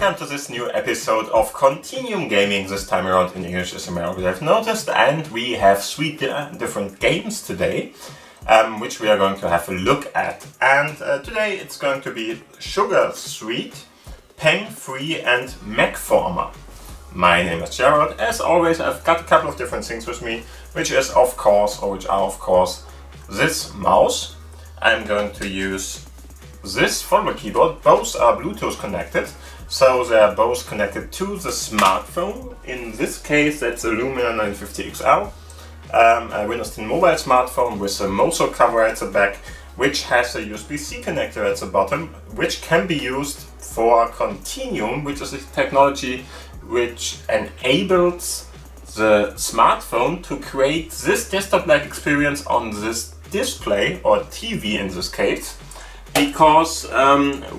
welcome to this new episode of Continuum Gaming, this time around in English as American I've noticed, and we have 3 different games today, which we are going to have a look at. And today it's going to be Sugar Sweet, Pang.free and MagFormers. My name is Jared. As always, I've got a couple of different things with me, which are of course this mouse. I'm going to use this Foldable keyboard. Both are Bluetooth connected, so they are both connected to the smartphone. In this case, that's a Lumia 950 XL, a Windows 10 mobile smartphone with a Mozo cover at the back, which has a USB-C connector at the bottom, which can be used for Continuum, which is a technology which enables the smartphone to create this desktop-like experience on this display, or TV in this case, because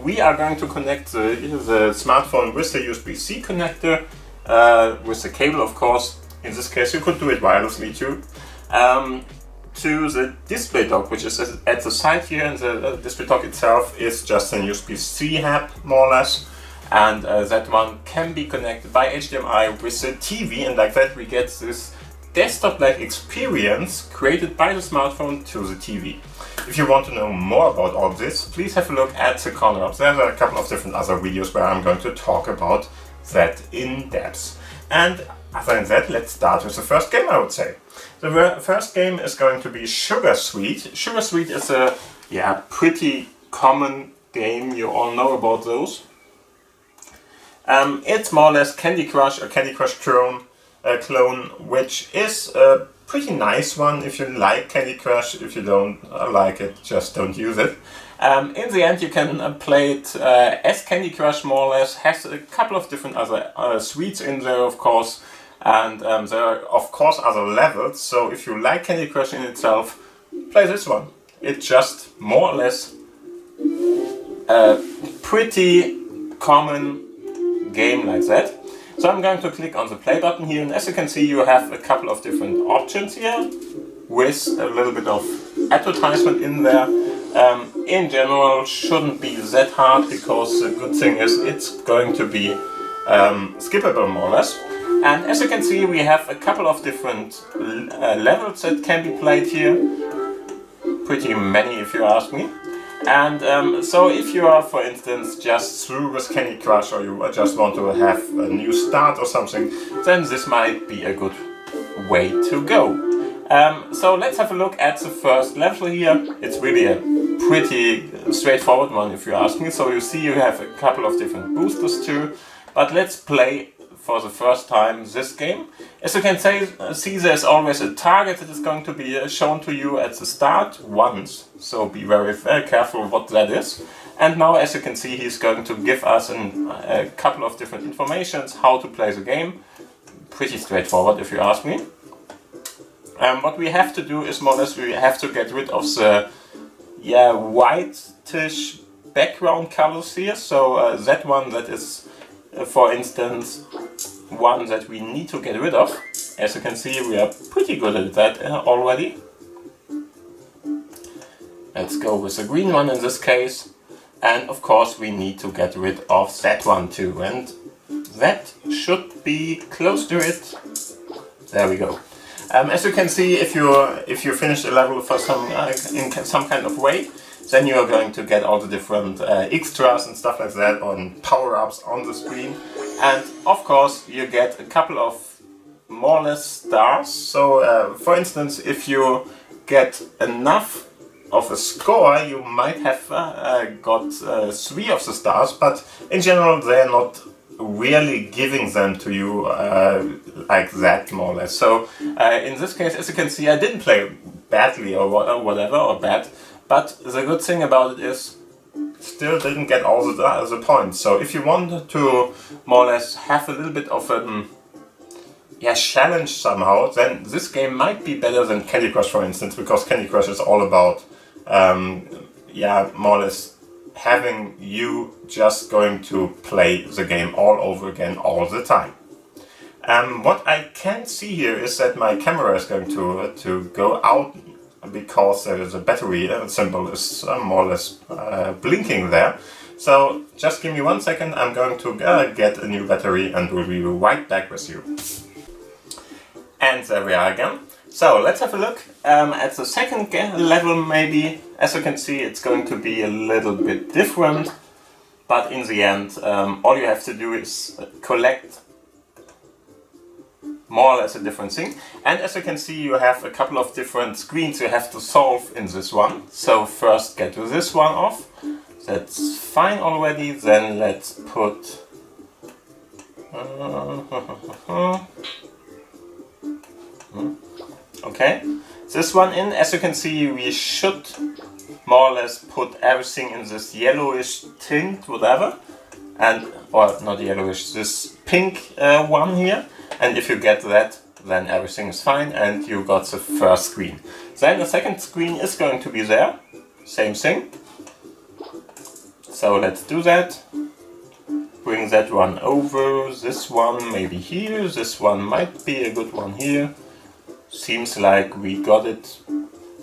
we are going to connect the smartphone with the USB-C connector, with the cable of course. In this case you could do it wirelessly too, to the display dock, which is at the side here, and the display dock itself is just an USB-C hub more or less, and that one can be connected by HDMI with the TV, and like that we get this desktop-like experience created by the smartphone to the TV. If you want to know more about all this, please have a look at the corner up there. There are a couple of different other videos where I'm going to talk about that in depth. And other than that, let's start with the first game, I would say. The first game is going to be Sugar Sweet. Sugar Sweet is a pretty common game, you all know about those. It's more or less Candy Crush or Candy Crush clone, which is a pretty nice one if you like Candy Crush. If you don't like it, just don't use it. In the end you can play it as Candy Crush more or less. Has a couple of different other sweets in there of course, and there are of course other levels, so if you like Candy Crush in itself, play this one. It's just more or less a pretty common game like that. So I'm going to click on the play button here, and as you can see you have a couple of different options here with a little bit of advertisement in there. In general shouldn't be that hard, because the good thing is it's going to be skippable more or less. And as you can see we have a couple of different levels that can be played here. Pretty many if you ask me. And so if you are, for instance, just through with Candy Crush, or you just want to have a new start or something, then this might be a good way to go. So let's have a look at the first level here. It's really a pretty straightforward one if you ask me. So you see you have a couple of different boosters too, but let's play for the first time this game. As you can see, there's always a target that is going to be shown to you at the start once, so be very careful what that is. And now as you can see he's going to give us a couple of different informations how to play the game. Pretty straightforward if you ask me. What we have to do is more or less we have to get rid of the whitish background colors here, so that one that is for instance one that we need to get rid of. As you can see we are pretty good at that already. Let's go with the green one in this case, and of course we need to get rid of that one too, and that should be close to it. There we go. As you can see, if you finish a level for in some kind of way, then you are going to get all the different extras and stuff like that, on power-ups on the screen. And of course you get a couple of more or less stars. So for instance, if you get enough of a score, you might have got 3 of the stars, but in general they're not really giving them to you like that more or less. So in this case, as you can see, I didn't play badly or whatever or bad, but the good thing about it is still didn't get all the points. So if you want to more or less have a little bit of a challenge somehow, then this game might be better than Candy Crush, for instance, because Candy Crush is all about more or less having you just going to play the game all over again all the time. What I can see here is that my camera is going to go out because there is a battery symbol is more or less blinking there. So just give me 1 second, I'm going to get a new battery and we'll be right back with you. And there we are again. So let's have a look at the second level maybe. As you can see, it's going to be a little bit different, but in the end all you have to do is collect more or less a different thing. And as you can see, you have a couple of different screens you have to solve in this one. So first get this one off. That's fine already. Then let's put okay, this one in. As you can see, we should more or less put everything in this yellowish tint, whatever, and or not yellowish, this pink one here. And if you get that, then everything is fine and you got the first screen. Then the second screen is going to be there, same thing. So let's do that. Bring that one over, this one maybe here, this one might be a good one here. Seems like we got it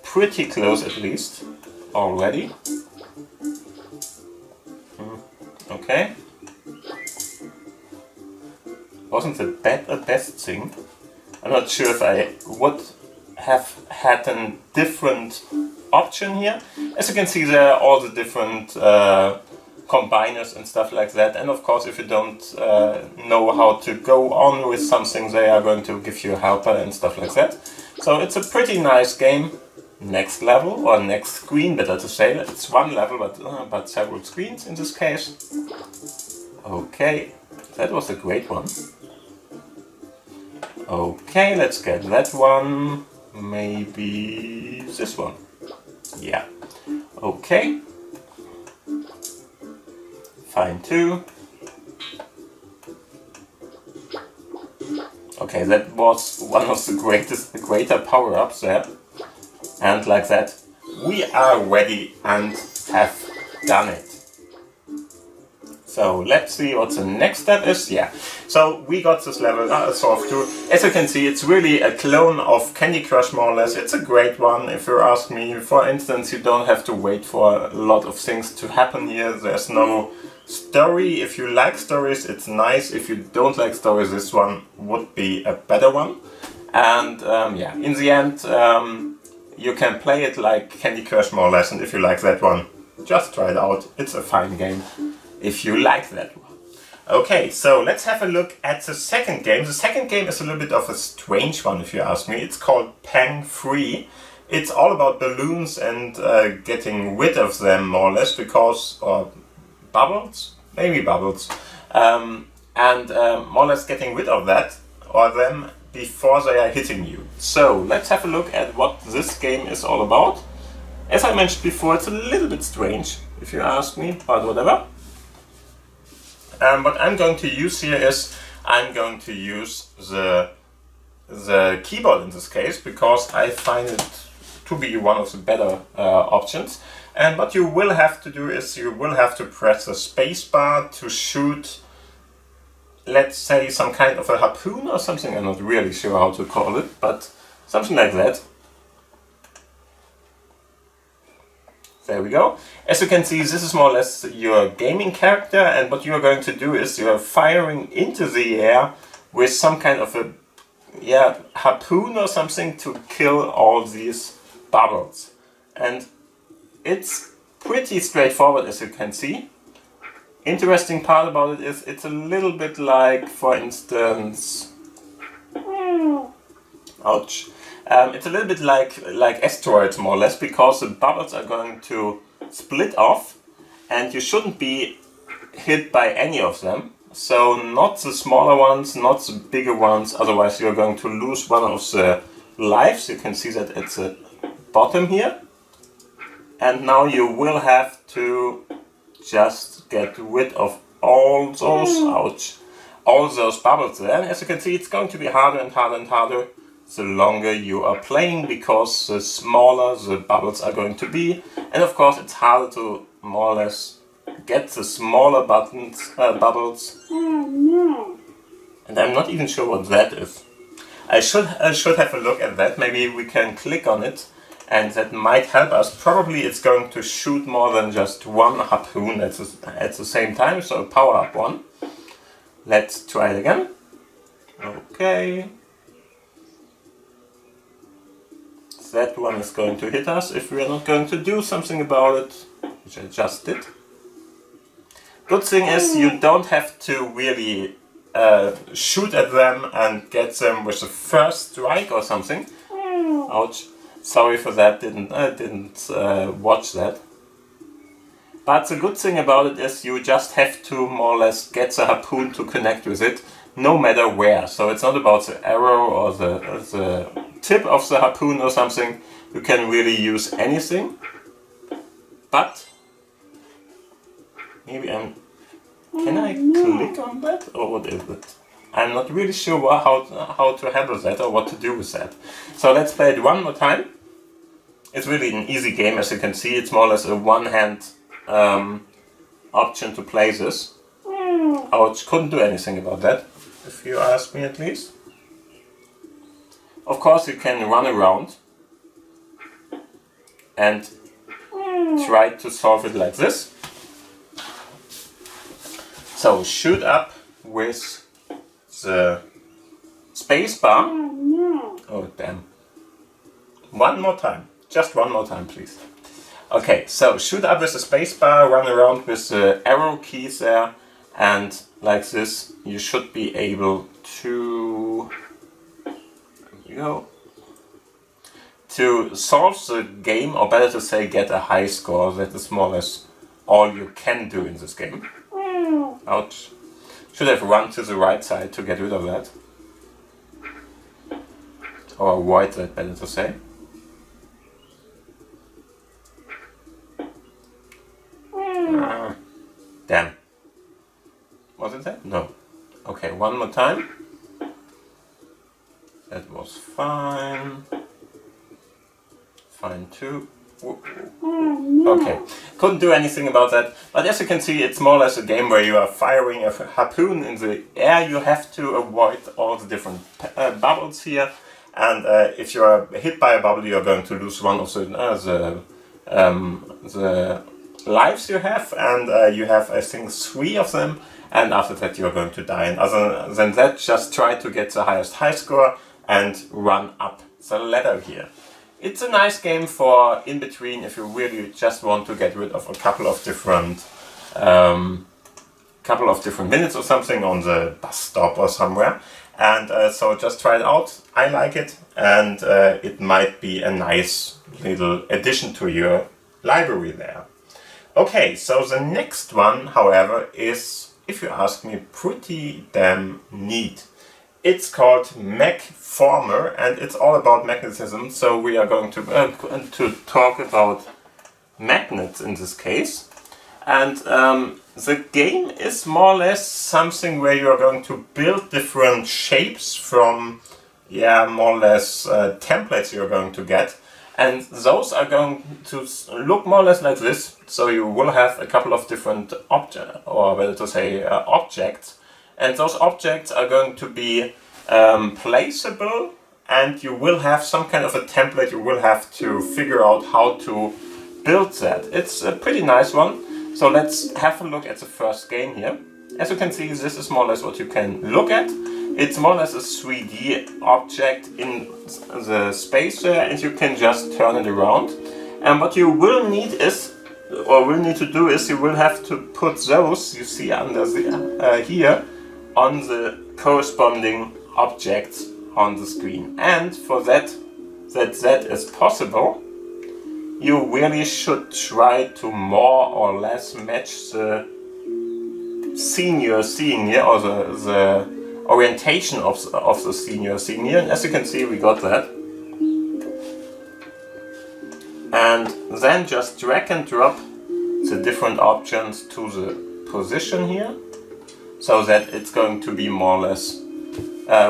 pretty close at least already. Okay. Wasn't the best thing. I'm not sure if I would have had a different option here. As you can see, there are all the different combiners and stuff like that. And of course, if you don't know how to go on with something, they are going to give you a helper and stuff like that. So it's a pretty nice game. Next level, or next screen, better to say. It's one level, but several screens in this case. Okay, that was a great one. Okay, let's get that one. Maybe this one. Yeah. Okay. Fine too. Okay, that was one of the greater power-ups there. And like that, we are ready and have done it. So let's see what the next step is. Yeah, so we got this level solved too. As you can see, it's really a clone of Candy Crush more or less. It's a great one if you ask me. For instance, you don't have to wait for a lot of things to happen here. There's no story. If you like stories, it's nice. If you don't like stories, this one would be a better one. And yeah, in the end, you can play it like Candy Crush more or less. And if you like that one, just try it out. It's a fine game if you like that one. Okay, so let's have a look at the second game. The second game is a little bit of a strange one if you ask me. It's called Pang.free. It's all about balloons and getting rid of them more or less because, or bubbles? Maybe bubbles. And more or less getting rid of that or them before they are hitting you. So let's have a look at what this game is all about. As I mentioned before, it's a little bit strange if you ask me, but whatever. What I'm going to use here is I'm going to use the keyboard in this case because I find it to be one of the better options. And what you will have to do is you will have to press the space bar to shoot, let's say, some kind of a harpoon or something. I'm not really sure how to call it, but something like that. There we go. As you can see, this is more or less your gaming character, and what you are going to do is you are firing into the air with some kind of a harpoon or something to kill all these bubbles. And it's pretty straightforward, as you can see. Interesting part about it is it's a little bit like, for instance, ouch. It's a little bit like asteroids more or less, because the bubbles are going to split off and you shouldn't be hit by any of them. So not the smaller ones, not the bigger ones, otherwise you're going to lose one of the lives. You can see that at the bottom here. And now you will have to just get rid of all those, all those bubbles there. And as you can see, it's going to be harder and harder and harder the longer you are playing, because the smaller the bubbles are going to be. And of course it's harder to more or less get the smaller bubbles. And I'm not even sure what that is. I should have a look at that. Maybe we can click on it and that might help us. Probably it's going to shoot more than just one harpoon at the same time, so power up one. Let's try it again. Okay. That one is going to hit us if we are not going to do something about it, which I just did. Good thing is you don't have to really shoot at them and get them with the first strike or something. Ouch. Sorry for that, didn't watch that. But the good thing about it is you just have to more or less get the harpoon to connect with it, no matter where. So it's not about the arrow or the tip of the harpoon or something. You can really use anything. But maybe can I click on that, or what is it? I'm not really sure how to handle that or what to do with that. So let's play it one more time. It's really an easy game, as you can see. It's more or less a one-hand option to play this. Ouch, couldn't do anything about that, if you ask me at least. Of course you can run around and try to solve it like this. So shoot up with the space bar. Oh damn. One more time. Just one more time, please. Okay, so shoot up with the space bar, run around with the arrow keys there, and like this you should be able to, there you go, to solve the game, or better to say get a high score. That is more or less all you can do in this game. Ouch. Should have run to the right side to get rid of that. Or avoid that, better to say. Damn. Was it that? No. Okay, one more time. That was fine. Fine too. Okay, couldn't do anything about that, but as you can see, it's more or less a game where you are firing a harpoon in the air. You have to avoid all the different bubbles here, and if you are hit by a bubble, you are going to lose one of the lives you have, and you have, I think, 3 of them, and after that you are going to die. And other than that, just try to get the highest high score and run up the ladder here. It's a nice game for in between if you really just want to get rid of a couple of different minutes or something on the bus stop or somewhere. And so just try it out. I like it, and it might be a nice little addition to your library there. Okay, so the next one, however, is, if you ask me, pretty damn neat. It's called MagFormer, and it's all about magnetism. So we are going to talk about magnets in this case. And the game is more or less something where you are going to build different shapes from, more or less templates you're going to get. And those are going to look more or less like this. So you will have a couple of different objects. And those objects are going to be placeable, and you will have some kind of a template. You will have to figure out how to build that. It's a pretty nice one. So let's have a look at the first game here. As you can see, this is more or less what you can look at. It's more or less a 3D object in the space there, and you can just turn it around. And what you will need to do is you will have to put those you see under the, here on the corresponding objects on the screen. And for that is possible, you really should try to more or less match the scene you're seeing here, or the orientation of the scene you're seeing here. And as you can see, we got that. And then just drag and drop the different options to the position here, so that it's going to be more or less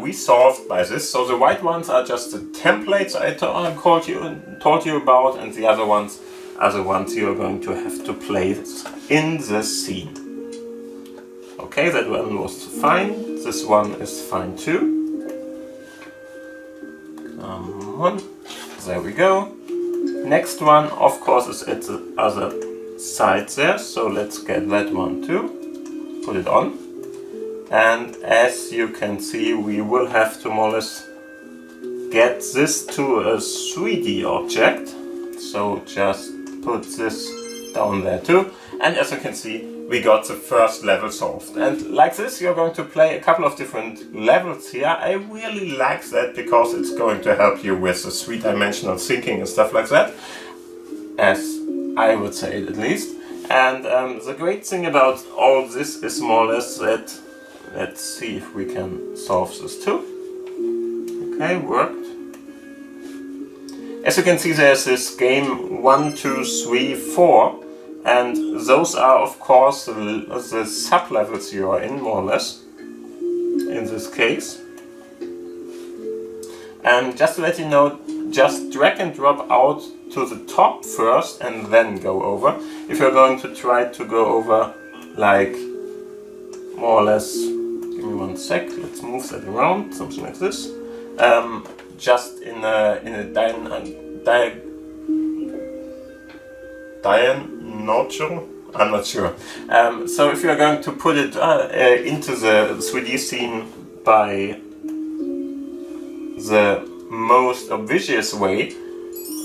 resolved by this. So the white ones are just the templates I told you about, and the other ones are the ones you're going to have to place in the scene. Okay, that one was fine. This one is fine too. Come on. There we go. next one, of course, is at the other side there, so let's get that one too, put it on. And as you can see, we will have to more or less get this to a 3D object. So just put this down there too. And as you can see, we got the first level solved. And like this, you're going to play a couple of different levels here. I really like that because it's going to help you with the three-dimensional thinking and stuff like that, as I would say it at least. And the great thing about all this is more or less that, let's see if we can solve this too. Okay, worked. As you can see, there's this game 1, 2, 3, 4. And those are, of course, the sub-levels you are in, more or less, in this case. And just to let you know, just drag and drop out to the top first and then go over. If you're going to try to go over, like, more or less, give me one sec, let's move that around, something like this. Just in a I'm not sure. So if you are going to put it into the 3D scene by the most obvious way,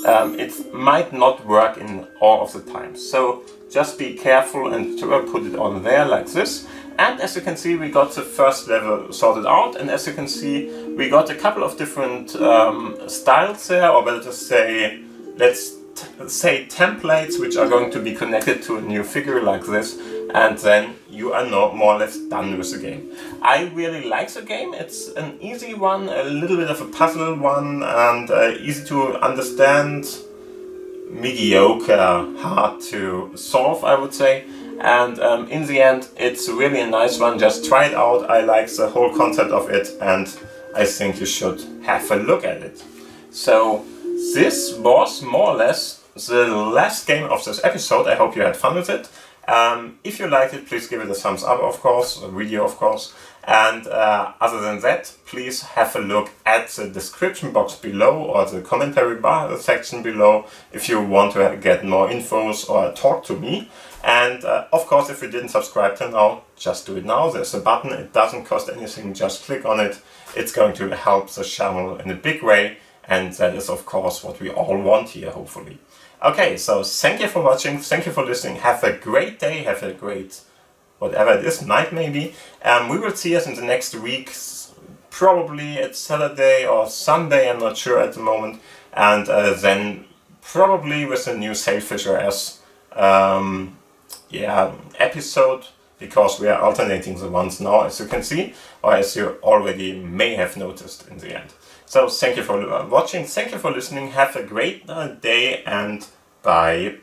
it might not work in all of the time. So just be careful and put it on there like this. And as you can see, we got the first level sorted out, and as you can see, we got a couple of different styles there, or better to say, let's say templates, which are going to be connected to a new figure like this, and then you are more or less done with the game. I really like the game. It's an easy one, a little bit of a puzzle one, and easy to understand, mediocre, hard to solve, I would say. And in the end, it's really a nice one. Just try it out. I like the whole concept of it, and I think you should have a look at it. So this was more or less the last game of this episode. I hope you had fun with it. If you liked it, please give it a thumbs up, of course, a video, of course. And other than that, please have a look at the description box below or the commentary bar section below if you want to get more infos or talk to me. And of course, if you didn't subscribe till now, just do it now. There's a button, it doesn't cost anything, just click on it. It's going to help the channel in a big way. And that is, of course, what we all want here, hopefully. Okay, so thank you for watching, thank you for listening. Have a great day, have a great, whatever it is, night maybe. We will see us in the next week, probably it's Saturday or Sunday, I'm not sure at the moment. And then probably with a new Sailfisher as episode, because we are alternating the ones now, as you can see, or as you already may have noticed in the end. So thank you for watching, thank you for listening, have a great day, and bye.